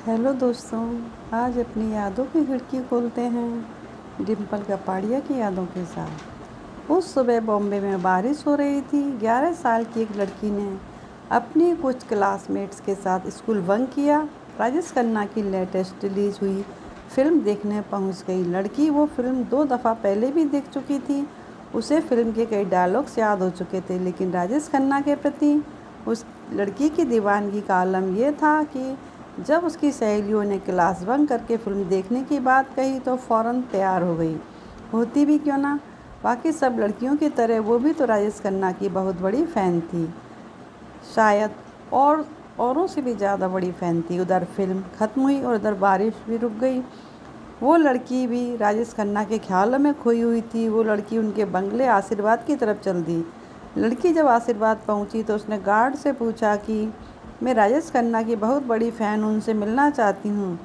Hello दोस्तों, आज अपनी यादों की खिड़की खोलते हैं डिम्पल कपाड़िया की यादों के साथ। उस सुबह बॉम्बे में बारिश हो रही थी। 11 साल की एक लड़की ने अपनी कुछ क्लासमेट्स के साथ स्कूल बंक किया। राजेश खन्ना की लेटेस्ट रिलीज हुई फिल्म देखने पहुंच गई। लड़की वो फिल्म 2 दफ़ा पहले भी देख चुकी थी। उसे फिल्म के कई डायलॉग्स याद हो चुके थे, लेकिन राजेश खन्ना के प्रति उस लड़की की दीवानगी का आलम यह था कि जब उसकी सहेलियों ने क्लास बंक करके फिल्म देखने की बात कही तो फ़ौरन तैयार हो गई। होती भी क्यों ना, बाकी सब लड़कियों की तरह वो भी तो राजेश खन्ना की बहुत बड़ी फ़ैन थी, शायद औरों से भी ज़्यादा बड़ी फ़ैन थी। उधर फिल्म ख़त्म हुई और उधर बारिश भी रुक गई। वो लड़की भी राजेश खन्ना के ख्यालों में खोई हुई थी। वो लड़की उनके बंगले आशीर्वाद की तरफ चल दी। लड़की जब आशीर्वाद पहुंची तो उसने गार्ड से पूछा कि मैं राजेश खन्ना की बहुत बड़ी फ़ैन, उनसे मिलना चाहती हूँ।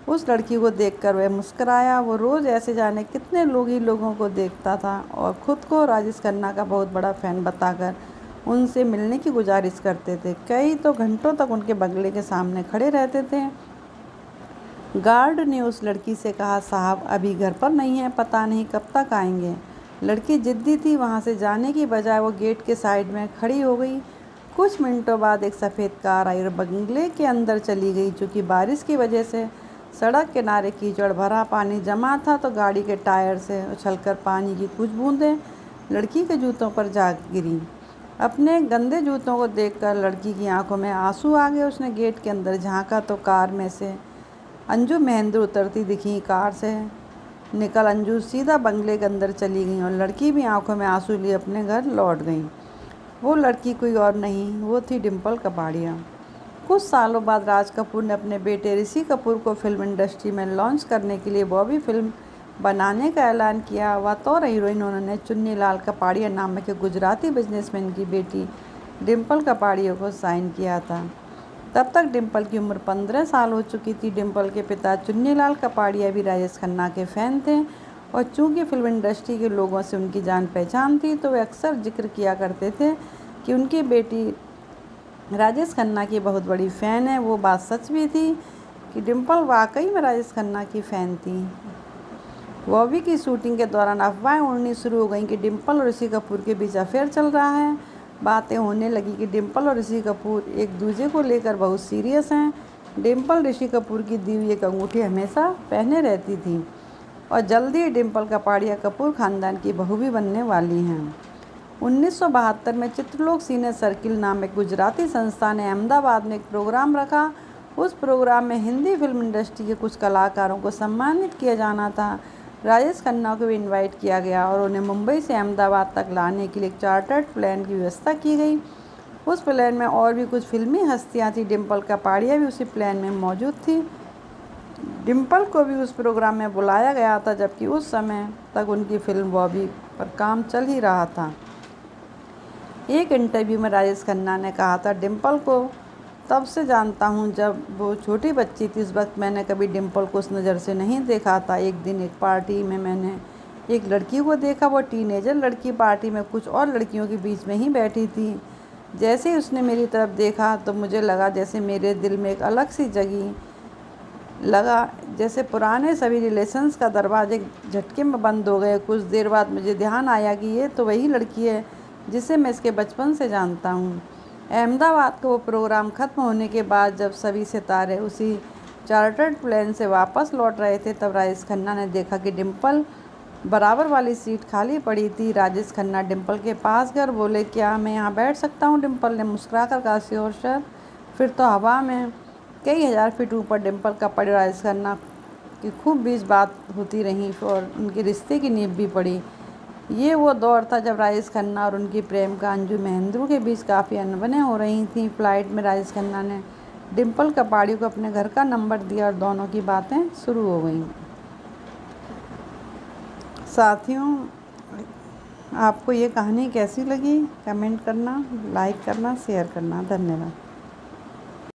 उस लड़की को देखकर वह मुस्कराया। वो रोज़ ऐसे जाने कितने लोगों को देखता था और ख़ुद को राजेश खन्ना का बहुत बड़ा फ़ैन बताकर उनसे मिलने की गुजारिश करते थे। कई तो घंटों तक उनके बंगले के सामने खड़े रहते थे। गार्ड ने उस लड़की से कहा, साहब अभी घर पर नहीं है, पता नहीं कब तक आएंगे। लड़की जिद्दी थी। वहाँ से जाने की बजाय वो गेट के साइड में खड़ी हो गई। कुछ मिनटों बाद एक सफ़ेद कार आई और बंगले के अंदर चली गई। चूँकि बारिश की वजह से सड़क किनारे कीचड़ भरा पानी जमा था तो गाड़ी के टायर से उछलकर पानी की कुछ बूंदें लड़की के जूतों पर जा गिरी। अपने गंदे जूतों को देखकर लड़की की आंखों में आंसू आ गए। उसने गेट के अंदर झांका तो कार में से अंजू महेंद्र उतरती दिखी। कार से निकल अंजू सीधा बंगले के अंदर चली गई और लड़की भी आंखों में आंसू लिए अपने घर लौट गई। वो लड़की कोई और नहीं, वो थी डिम्पल कपाड़िया। कुछ सालों बाद राज कपूर ने अपने बेटे ऋषि कपूर को फिल्म इंडस्ट्री में लॉन्च करने के लिए बॉबी फिल्म बनाने का ऐलान किया। बतौर हीरोइन उन्होंने चुन्नी लाल कपाड़िया नामक एक गुजराती बिजनेसमैन की बेटी डिम्पल कपाड़िया को साइन किया था। तब तक डिम्पल की उम्र 15 साल हो चुकी थी। डिम्पल के पिता चुन्नी लाल कपाड़िया भी राजेश खन्ना के फ़ैन थे और चूँकि फिल्म इंडस्ट्री के लोगों से उनकी जान पहचान थी तो वे अक्सर जिक्र किया करते थे कि उनकी बेटी राजेश खन्ना की बहुत बड़ी फ़ैन है। वो बात सच भी थी कि डिम्पल वाकई में राजेश खन्ना की फ़ैन थी। बॉबी की शूटिंग के दौरान अफवाहें उड़नी शुरू हो गईं कि डिम्पल और ऋषि कपूर के बीच अफेयर चल रहा है। बातें होने लगी कि डिम्पल और ऋषि कपूर एक दूसरे को लेकर बहुत सीरियस हैं। डिम्पल ऋषि कपूर की दी हुई एक अंगूठी हमेशा पहने रहती थी और जल्दी ही डिम्पल कपाड़िया कपूर ख़ानदान की बहू भी बनने वाली हैं। 1972 में चित्रलोक सिने सर्किल नामक गुजराती संस्था ने अहमदाबाद में एक प्रोग्राम रखा। उस प्रोग्राम में हिंदी फिल्म इंडस्ट्री के कुछ कलाकारों को सम्मानित किया जाना था। राजेश खन्ना को भी इनवाइट किया गया और उन्हें मुंबई से अहमदाबाद तक लाने के लिए एक चार्टर्ड प्लेन की व्यवस्था की गई। उस प्लेन में और भी कुछ फिल्मी हस्तियां थीं। डिम्पल कपाड़िया भी उसी प्लेन में मौजूद थी। डिम्पल को भी उस प्रोग्राम में बुलाया गया था, जबकि उस समय तक उनकी फिल्म बॉबी पर काम चल ही रहा था। एक इंटरव्यू में राजेश खन्ना ने कहा था, डिम्पल को तब से जानता हूँ जब वो छोटी बच्ची थी। उस वक्त मैंने कभी डिम्पल को उस नज़र से नहीं देखा था। एक दिन एक पार्टी में मैंने एक लड़की को देखा। वो टीनेजर लड़की पार्टी में कुछ और लड़कियों के बीच में ही बैठी थी। जैसे ही उसने मेरी तरफ देखा तो मुझे लगा जैसे मेरे दिल में एक अलग सी जगह लगा, जैसे पुराने सभी रिलेशंस का दरवाजे झटके में बंद हो गए। कुछ देर बाद मुझे ध्यान आया कि ये तो वही लड़की है जिसे मैं इसके बचपन से जानता हूँ। अहमदाबाद का वो प्रोग्राम ख़त्म होने के बाद जब सभी सितारे उसी चार्टर्ड प्लेन से वापस लौट रहे थे तब राजेश खन्ना ने देखा कि डिम्पल बराबर वाली सीट खाली पड़ी थी। राजेश खन्ना डिम्पल के पास गए और बोले, क्या मैं यहाँ बैठ सकता हूँ? डिम्पल ने मुस्कुराकर कहा, श्योर सर। फिर तो हवा में कई हज़ार फीट ऊपर डिम्पल कपाड़िया राजेश खन्ना की खूब बीच बात होती रही और उनके रिश्ते की नींव भी पड़ी। ये वो दौर था जब राजेश खन्ना और उनकी प्रेमिका अंजू महेंद्रू के बीच काफ़ी अनबनें हो रही थीं। फ्लाइट में राजेश खन्ना ने डिम्पल कपाड़िया को अपने घर का नंबर दिया और दोनों की बातें शुरू हो गईं। साथियों, आपको ये कहानी कैसी लगी? कमेंट करना, लाइक करना, शेयर करना। धन्यवाद।